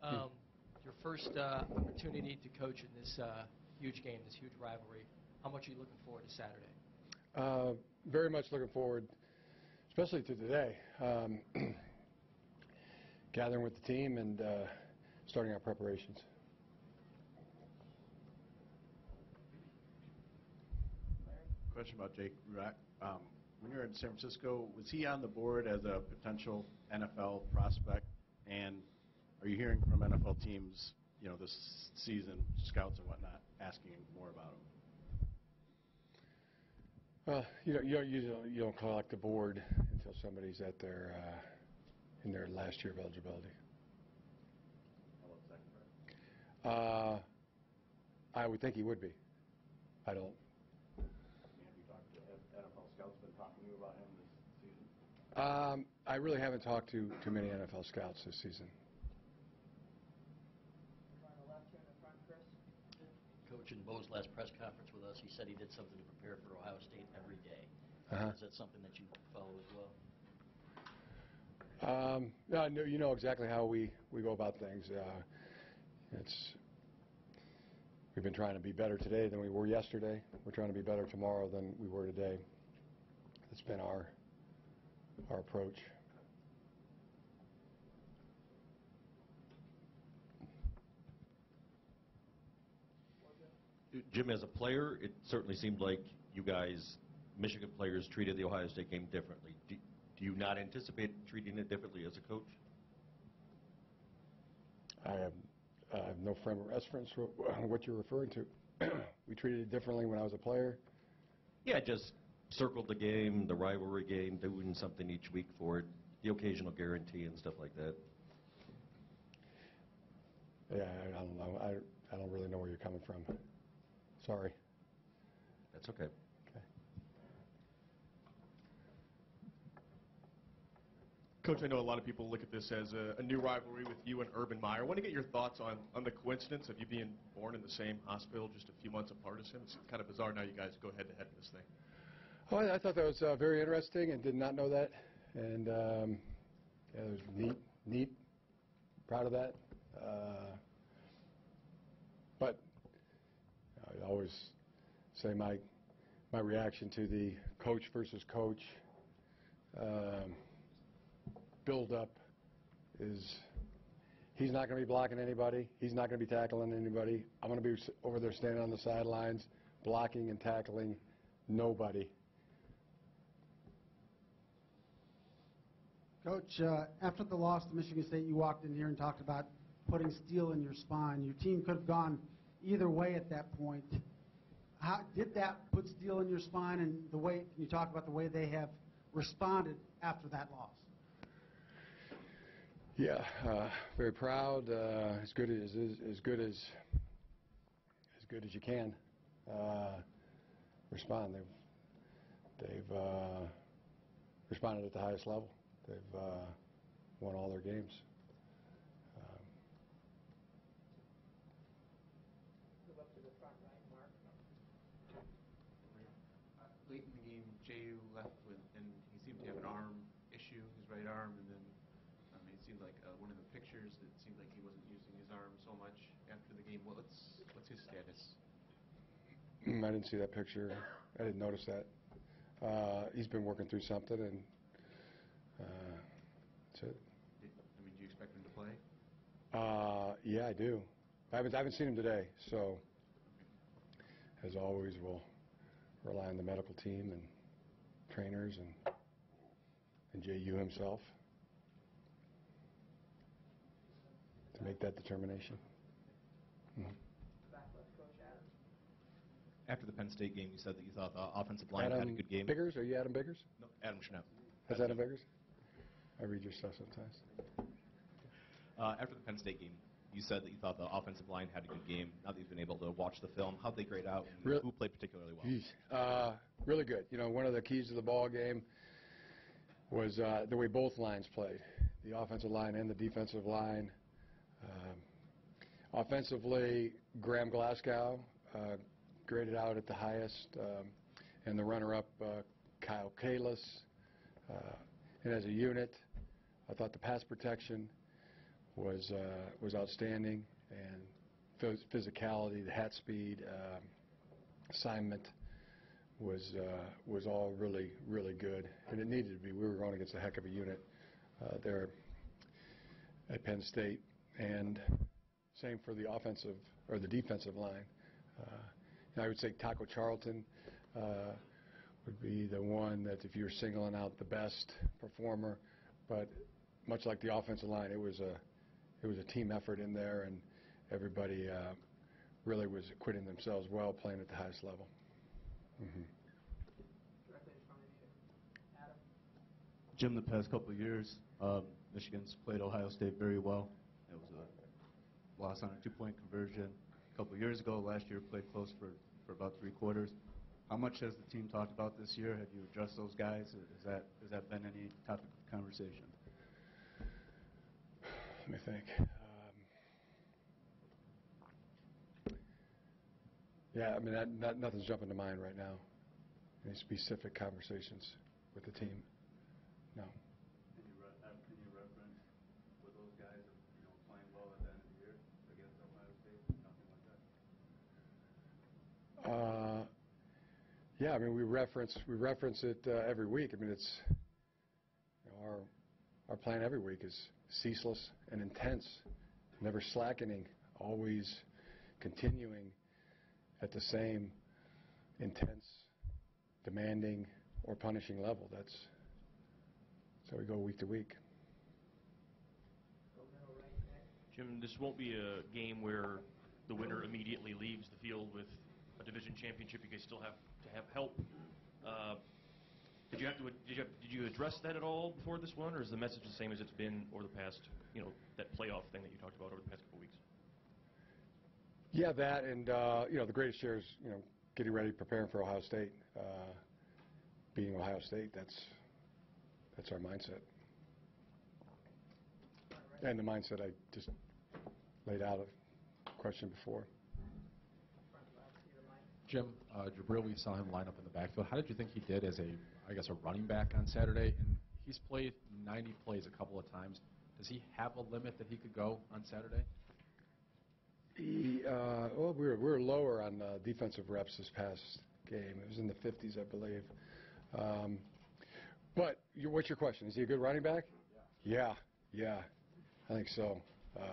Your first opportunity to coach in this huge game, this huge rivalry. How much are you looking forward to Saturday? Very much looking forward, especially to today. Gathering with the team and starting our preparations. Question about Jake Rudock. When you were in San Francisco, was he on the board as a potential NFL prospect? And are you hearing from NFL teams, you know, this season, scouts and whatnot, asking more about him? Well, you don't collect the board until somebody's at their in their last year of eligibility. How about second? I would think he would be. I don't. Have you talked to NFL scouts been talking to you about him this season? I really haven't talked to too many NFL scouts this season. Coach, in Bo's last press conference with us, he said he did something to prepare for Ohio State every day. Is that something that you follow as well? No, you know exactly how we go about things. We've been trying to be better today than we were yesterday. We're trying to be better tomorrow than we were today. That's been our approach. Jim, as a player, it certainly seemed like you guys, Michigan players, treated the Ohio State game differently. Do you not anticipate treating it differently as a coach? I have no frame of reference for what you're referring to. We treated it differently when I was a player. Yeah, just circled the game, the rivalry game, doing something each week for it, the occasional guarantee and stuff like that. Yeah, I don't know. I don't really know where you're coming from. Sorry. That's okay. Coach, I know a lot of people look at this as a new rivalry with you and Urban Meyer. I want to get your thoughts on the coincidence of you being born in the same hospital just a few months apart as him. It's kind of bizarre now you guys go head-to-head in this thing. Oh, I thought that was very interesting and did not know that. And yeah, it was neat, proud of that. But I always say my reaction to the coach versus coach build-up is he's not going to be blocking anybody. He's not going to be tackling anybody. I'm going to be over there standing on the sidelines, blocking and tackling nobody. Coach, after the loss to Michigan State, you walked in here and talked about putting steel in your spine. Your team could have gone either way at that point. How did that put steel in your spine, and the way, can you talk about the way they have responded after that loss? Yeah, very proud. As good as you can respond. They've responded at the highest level. They've won all their games. Move up to the front right, Mark. Late in the game, J.U. left with, and he seemed to have an arm issue, his right arm, and then it seemed like one of the pictures, it seemed like he wasn't using his arm so much after the game. What's his status? I didn't see that picture. I didn't notice that. He's been working through something, and that's it. Do you expect him to play? Yeah, I do. I haven't seen him today, so as always, we'll rely on the medical team and trainers and J.U. himself to make that determination. Mm-hmm. After the Penn State game, you said that you thought the offensive line had a good game. Biggers? Are you Adam Biggers? No, Adam Schnepp. That's Adam Biggers? I read your stuff sometimes. After the Penn State game, you said that you thought the offensive line had a good game. Now that you've been able to watch the film, how'd they grade out? And who played particularly well? Really good. You know, one of the keys to the ball game was the way both lines played, the offensive line and the defensive line. Offensively, Graham Glasgow graded out at the highest, and the runner-up, Kyle Kalis. And as a unit, I thought the pass protection was outstanding, and physicality, the hat speed, assignment was all really, really good, and it needed to be. We were going against a heck of a unit there at Penn State, and same for the offensive or the defensive line. And I would say Taco Charlton would be the one that if you're singling out the best performer, but much like the offensive line, it was a team effort in there, and everybody really was acquitting themselves well, playing at the highest level. Mm-hmm. Jim, the past couple of years, Michigan's played Ohio State very well. It was a loss on a two-point conversion a couple of years ago. Last year, played close for about 3 quarters. How much has the team talked about this year? Have you addressed those guys? Has that been any topic of conversation? Let me think. Yeah, I mean, nothing's jumping to mind right now. Any specific conversations with the team? No. Can you reference with those guys, playing well at the end of the year against Ohio State? Nothing like that. Yeah, I mean, we reference it every week. I mean, it's our plan every week is ceaseless and intense, never slackening, always continuing at the same intense, demanding, or punishing level. That's how we go week to week. Jim, this won't be a game where the winner immediately leaves the field with a division championship. You guys still have to have help. Did you address that at all before this one, or is the message the same as it's been over the past, that playoff thing that you talked about over the past couple weeks? Yeah, that and the greatest share is getting ready, preparing for Ohio State, beating Ohio State. That's our mindset, and the mindset I just laid out a question before. Jim, Jabril, we saw him line up in the backfield. How did you think he did as a running back on Saturday? And he's played 90 plays a couple of times. Does he have a limit that he could go on Saturday? Well, we were lower on defensive reps this past game. It was in the 50s, I believe. But what's your question? Is he a good running back? Yeah. Yeah, I think so. I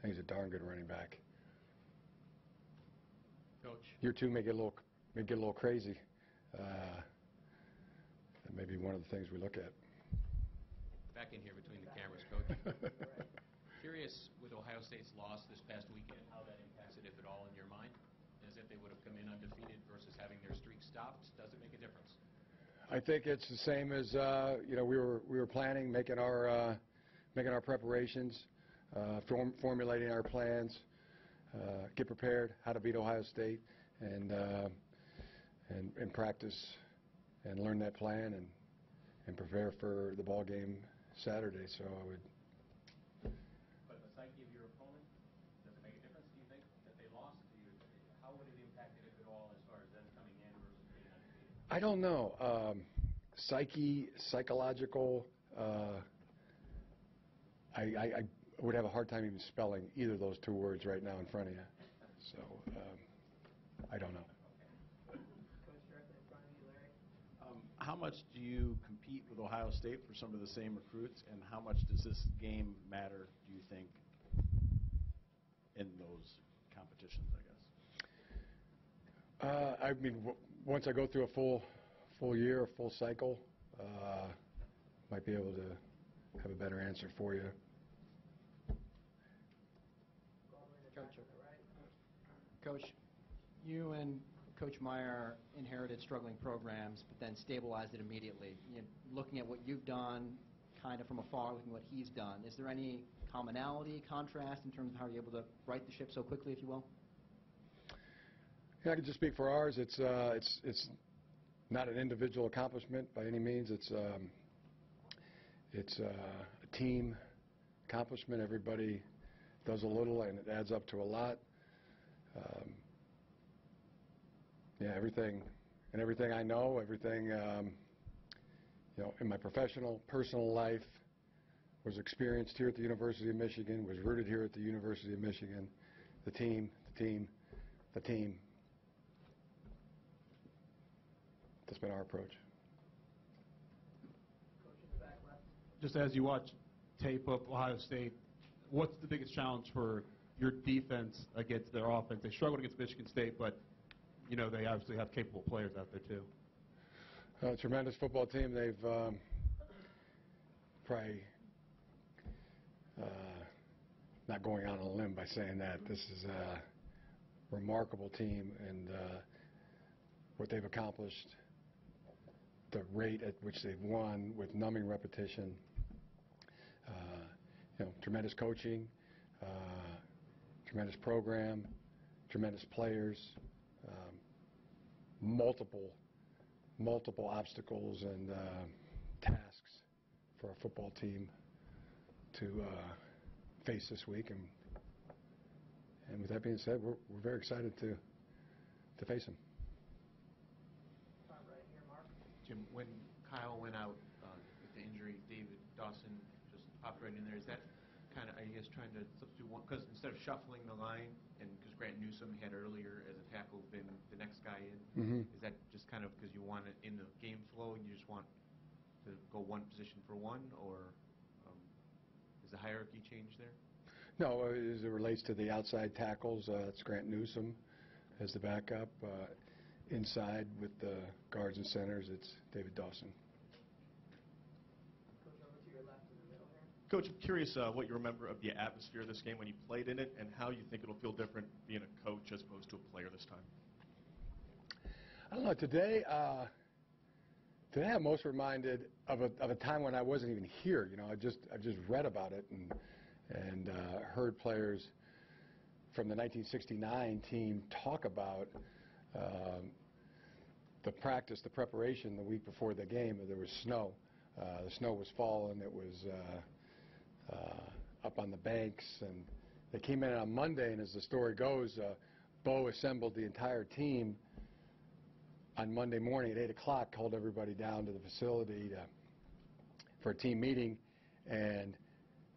think he's a darn good running back. Coach. Year two may get a little crazy. That may be one of the things we look at. Back in here between the cameras, Coach. Curious with Ohio State's loss this past weekend, how that impacts it, if at all, in your mind, as if they would have come in undefeated versus having their streak stopped. Does it make a difference? I think it's the same as we were planning, making our preparations, formulating our plans, get prepared how to beat Ohio State, and practice and learn that plan and prepare for the ball game Saturday. So I would. But the psyche of your opponent, does it make a difference? Do you think that they lost? How would it impact it, if at all, as far as them coming in versus being undefeated? I don't know. Psychological. I would have a hard time even spelling either of those two words right now in front of you. So I don't know. How much do you compete with Ohio State for some of the same recruits, and how much does this game matter, do you think, in those competitions, I guess? I mean, once I go through a full year, a full cycle, might be able to have a better answer for you. Coach, you and Coach Meyer inherited struggling programs, but then stabilized it immediately. Looking at what you've done, kind of from afar, looking at what he's done, is there any commonality, contrast in terms of how you're able to right the ship so quickly, if you will? Yeah, I can just speak for ours. It's not an individual accomplishment by any means. It's a team accomplishment. Everybody does a little, and it adds up to a lot. Everything I know, everything in my professional, personal life, was experienced here at the University of Michigan, was rooted here at the University of Michigan. The team. That's been our approach. Just as you watch tape of Ohio State, what's the biggest challenge for your defense against their offense? They struggled against Michigan State, but you know they obviously have capable players out there too. Tremendous football team. They've probably not going out on a limb by saying that. This is a remarkable team, and what they've accomplished, the rate at which they've won with numbing repetition, tremendous coaching, tremendous program, tremendous players, multiple obstacles and tasks for our football team to face this week, and with that being said, we're very excited to face them. Right here, Mark. Jim, when Kyle went out with the injury, David Dawson just popped right in there. Is that kind of, I guess, trying to substitute one, because instead of shuffling the line, and because Grant Newsome had earlier as a tackle been the next guy in, is that just kind of because you want it in the game flow and you just want to go one position for one, or is the hierarchy changed there? No, as it relates to the outside tackles, it's Grant Newsome as the backup. Inside with the guards and centers, it's David Dawson. Coach, I'm curious what you remember of the atmosphere of this game when you played in it, and how you think it'll feel different being a coach as opposed to a player this time. I don't know. Today I'm most reminded of a time when I wasn't even here. You know, I've just read about it and heard players from the 1969 team talk about the practice, the preparation the week before the game. There was snow. The snow was falling. It was up on the banks, and they came in on Monday, and as the story goes, Bo assembled the entire team on Monday morning at 8 o'clock, called everybody down to the facility for a team meeting, and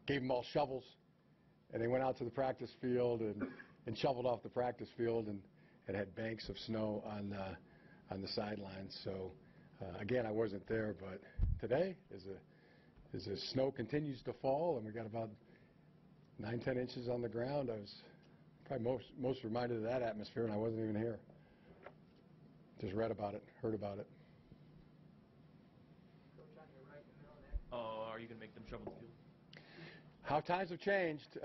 gave them all shovels, and they went out to the practice field and shoveled off the practice field, and it had banks of snow on the sidelines. So again, I wasn't there, but today as the snow continues to fall, and we got about 9-10 inches on the ground, I was probably most reminded of that atmosphere, and I wasn't even here. Just read about it, heard about it. Are you going to make them shovel the field? How times have changed.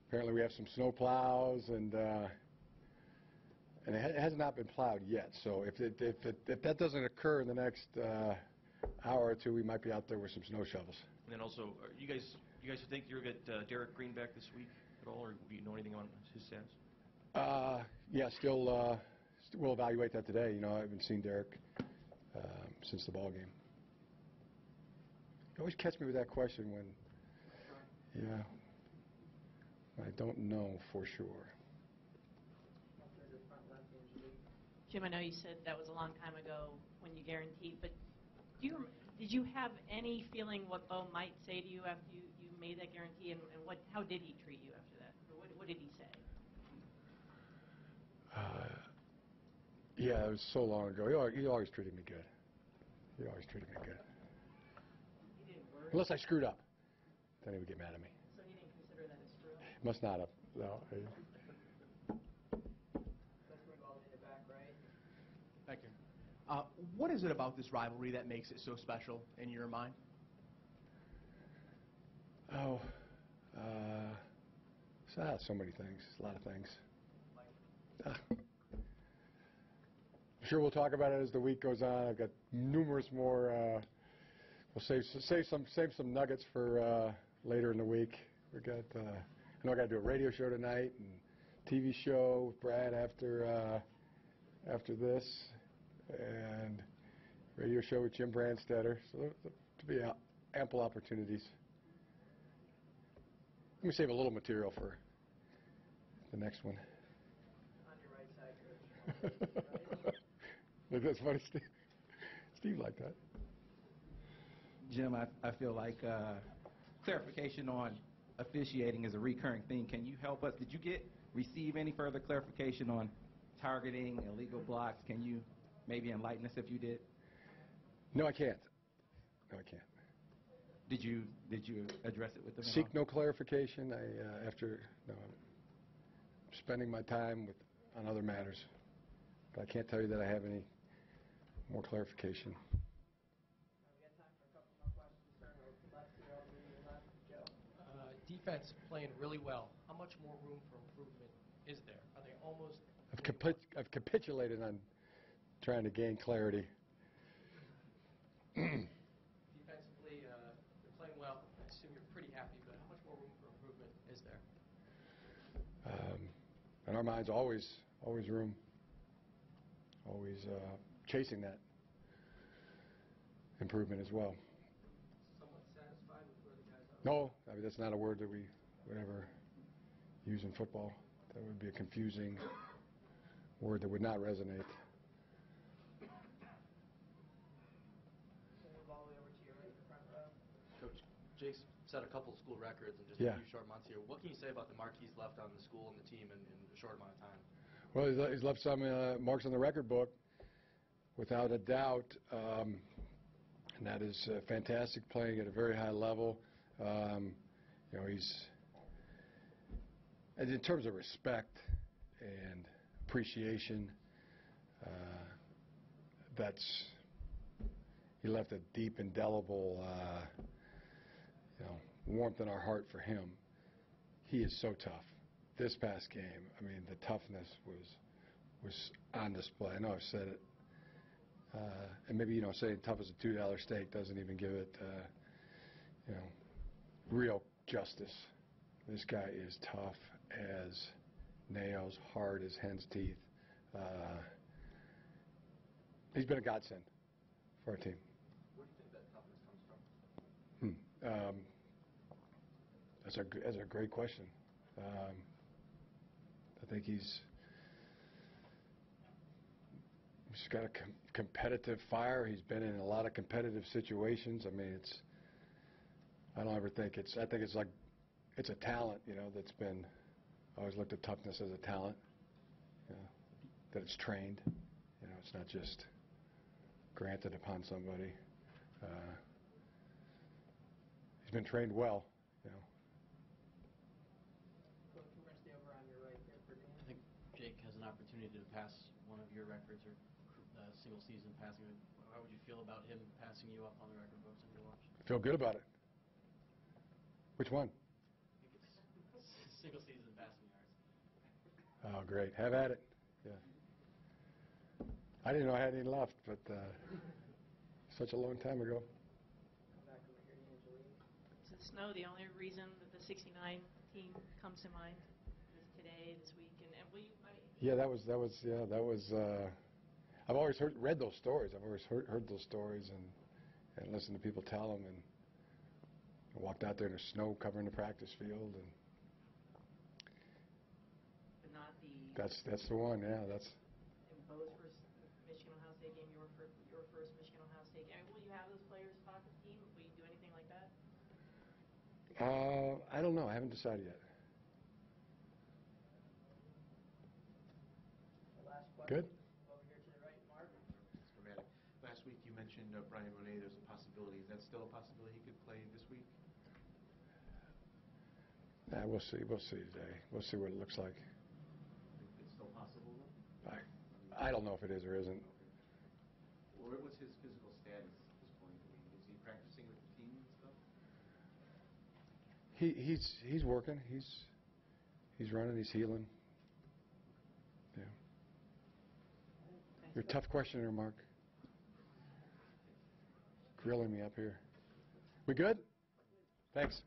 Apparently we have some snow plows, and it has not been plowed yet. So if that doesn't occur in the next hour or two, we might be out there with some snow shovels. And then also, you guys think you'll get Derek Green back this week at all, or do you know anything on his status? Yeah, still we'll evaluate that today. You know, I haven't seen Derek since the ball game. You always catch me with that question when, I don't know for sure. Jim, I know you said that was a long time ago when you guaranteed, but did you have any feeling what Bo might say to you after you made that guarantee, and how did he treat you after that? Or what did he say? Yeah, it was so long ago. He always treated me good. He always treated me good. He didn't worry? Unless I screwed up. Then he would get mad at me. So he didn't consider that a screw up? Must not have. No. Let's bring all in the back, right? Thank you. What is it about this rivalry that makes it so special in your mind? Oh, so many things. A lot of things. I'm sure we'll talk about it as the week goes on. I've got numerous more. We'll save some nuggets for later in the week. We got. I know I got to do a radio show tonight and TV show with Brad after this, and radio show with Jim Brandstetter. So to be ample opportunities. Let me save a little material for the next one. On your right side, Coach. That's funny, Steve. Steve like that. Jim, I feel like clarification on officiating is a recurring theme. Can you help us? Did you receive any further clarification on targeting, illegal blocks? Can you maybe enlighten us if you did? No, I can't. No, I can't. Did you address it with them? Seek no clarification. I'm spending my time on other matters. But I can't tell you that I have any more clarification. Defense playing really well. How much more room for improvement is there? Are they almost? I've capitulated on trying to gain clarity. Defensively, they're playing well. I assume you're pretty happy, but how much more room for improvement is there? In our minds, always room. Always chasing that improvement as well. Somewhat satisfied with where the guys are? No, I mean, that's not a word that we would ever use in football. That would be a confusing word that would not resonate. Coach, Jake's set a couple of school records in just Yeah. a few short months here. What can you say about the mark he's left on the school and the team in a short amount of time? Well, he's left some marks on the record book, without a doubt, and that is fantastic, playing at a very high level. And in terms of respect and appreciation, he left a deep, indelible, warmth in our heart for him. He is so tough. This past game, I mean, the toughness was on display. I know I've said it, and maybe saying tough as a $2 steak doesn't even give it, real justice. This guy is tough as nails, hard as hen's teeth. He's been a godsend for our team. Where do you think that toughness comes from? That's a great question. I think he's got a competitive fire. He's been in a lot of competitive situations. I mean, I don't ever think I think it's a talent, that's been, I always looked at toughness as a talent, that it's trained. It's not just granted upon somebody. He's been trained well. I think Jake has an opportunity to pass one of your records or single season passing. How would you feel about him passing you up on the record books in your watch? I feel good about it. Which one? I think it's single season passing yards. Oh, great. Have at it. Yeah. I didn't know I had any left, but such a long time ago. Is the snow the only reason that the '69 team comes to mind? Today, this week, and will you? Yeah, that was. I've always read those stories. I've always heard those stories and listened to people tell them. And I walked out there in the snow covering the practice field, and but not the. That's the one. Yeah, that's. In Bo's first Michigan Ohio State game, your first Michigan Ohio State game. Will you have those players talk to the team? Will you do anything like that? I don't know. I haven't decided yet. Good. Over here to the right, Mark. Schematic. Last week you mentioned Brian Monet. There's a possibility. Is that still a possibility he could play this week? We'll see. We'll see today. We'll see what it looks like. It's still possible, though? I don't know if it is or isn't. Okay. What's his physical status at this point? I mean, is he practicing with the team and stuff? He's working. He's running. He's healing. Yeah. You're a tough questioner, Mark. Grilling me up here. We good? Thanks.